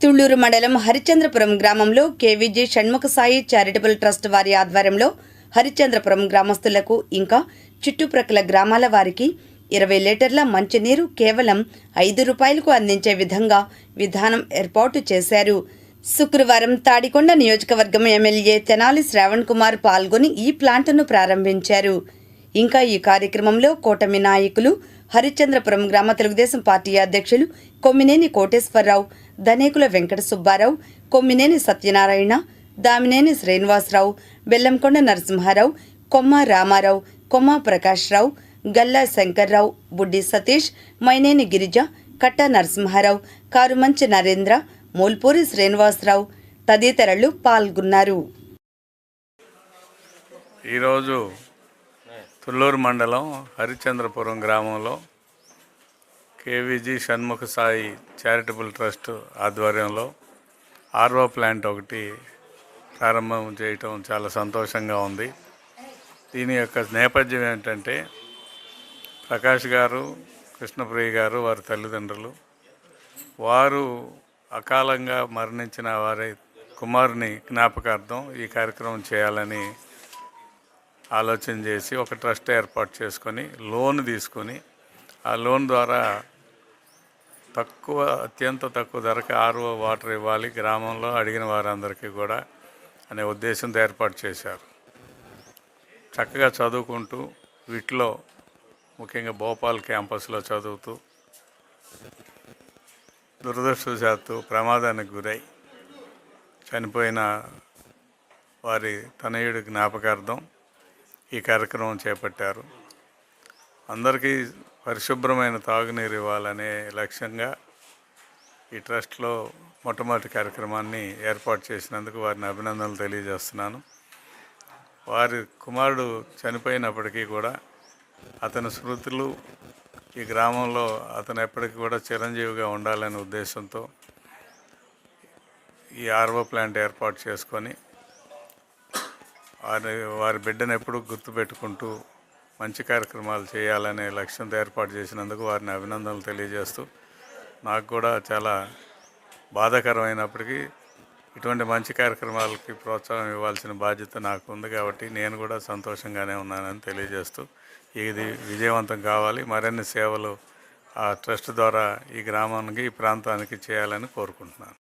తుళ్లూరు మండలం హరిచంద్రపురం గ్రామంలో KVG Shanmukha Sai charitable trust వారి ఆధ్వర్యంలో హరిచంద్రపురం గ్రామస్తులకు ఇంకా చుట్టుప్రక్కల గ్రామాల వారికి 20 లీటర్ల మంచినీరు కేవలం 5 రూపాయలకు అందించే విధంగా విధానం ఏర్పాటు చేశారు. శుక్రవారం తాడికొండ నియోజకవర్గం ఎమ్మెల్యే తెనాలి శ్రావణ్ కుమార్ పాల్గొని ఈ ప్లాంట్ను ప్రారంభించారు. ఇంకా ఈ కార్యక్రమంలో కూటమి నాయకులు, హరిచంద్రపురం గ్రామ తెలుగుదేశం పార్టీ అధ్యక్షులు కొమ్మినేని కోటేశ్వరరావు, ధనేకుల వెంకట సుబ్బారావు, కొమ్మినేని సత్యనారాయణ, దామినేని శ్రీనివాసరావు, బెల్లంకొండ నరసింహారావు, కొమ్మ రామారావు, కొమ్మ ప్రకాశ్రావు, గల్లా శంకర్రావు, బుడ్డి సతీష్, మైనేని గిరిజ, కట్ట నరసింహారావు, కారుమంచి నరేంద్ర, మూల్పూరి శ్రీనివాసరావు తదితరులు పాల్గొన్నారు. ఈరోజు తుళ్లూరు మండలం హరిచంద్రపురం గ్రామంలో KVG Shanmukha Sai charitable trust ఆధ్వర్యంలో ఆర్ఓ ప్లాంట్ ఒకటి ప్రారంభం చేయటం చాలా సంతోషంగా ఉంది. దీని యొక్క నేపథ్యం ఏంటంటే, ప్రకాష్ గారు, కృష్ణప్రియ గారు, వారి తల్లిదండ్రులు, వారు అకాలంగా మరణించిన వారి కుమారుని జ్ఞాపకార్థం ఈ కార్యక్రమం చేయాలని ఆలోచన చేసి ఒక ట్రస్ట్ ఏర్పాటు చేసుకొని లోన్ తీసుకొని, ఆ లోన్ ద్వారా అత్యంత తక్కువ ధరకు ఆర్ఓ వాటర్ ఇవ్వాలి గ్రామంలో అడిగిన వారందరికీ కూడా అనే ఉద్దేశంతో ఏర్పాటు చేశారు. చక్కగా చదువుకుంటూ వీటిలో ముఖ్యంగా భోపాల్ క్యాంపస్లో చదువుతూ దురదృష్టవశాత్తు ప్రమాదానికి గురై చనిపోయిన వారి తనయుడి జ్ఞాపకార్థం ఈ కార్యక్రమం చేపట్టారు. అందరికీ పరిశుభ్రమైన తాగునీరు ఇవ్వాలనే లక్ష్యంగా ఈ ట్రస్ట్లో మొట్టమొదటి కార్యక్రమాన్ని ఏర్పాటు చేసినందుకు వారిని అభినందనలు తెలియజేస్తున్నాను. వారి కుమారుడు చనిపోయినప్పటికీ కూడా అతని స్మృతులు ఈ గ్రామంలో అతను ఎప్పటికీ కూడా చిరంజీవిగా ఉండాలనే ఉద్దేశంతో ఈ ఆర్ఓ ప్లాంట్ ఏర్పాటు చేసుకొని వారి బిడ్డను ఎప్పుడూ గుర్తుపెట్టుకుంటూ మంచి కార్యక్రమాలు చేయాలనే లక్ష్యంతో ఏర్పాటు చేసినందుకు వారిని అభినందనలు తెలియజేస్తూ, నాకు కూడా చాలా బాధాకరమైనప్పటికీ ఇటువంటి మంచి కార్యక్రమాలకి ప్రోత్సాహం ఇవ్వాల్సిన బాధ్యత నాకు ఉంది కాబట్టి నేను కూడా సంతోషంగానే ఉన్నానని తెలియజేస్తూ, ఇది విజయవంతం కావాలి, మరిన్ని సేవలు ఆ ట్రస్ట్ ద్వారా ఈ గ్రామానికి, ఈ ప్రాంతానికి చేయాలని కోరుకుంటున్నాను.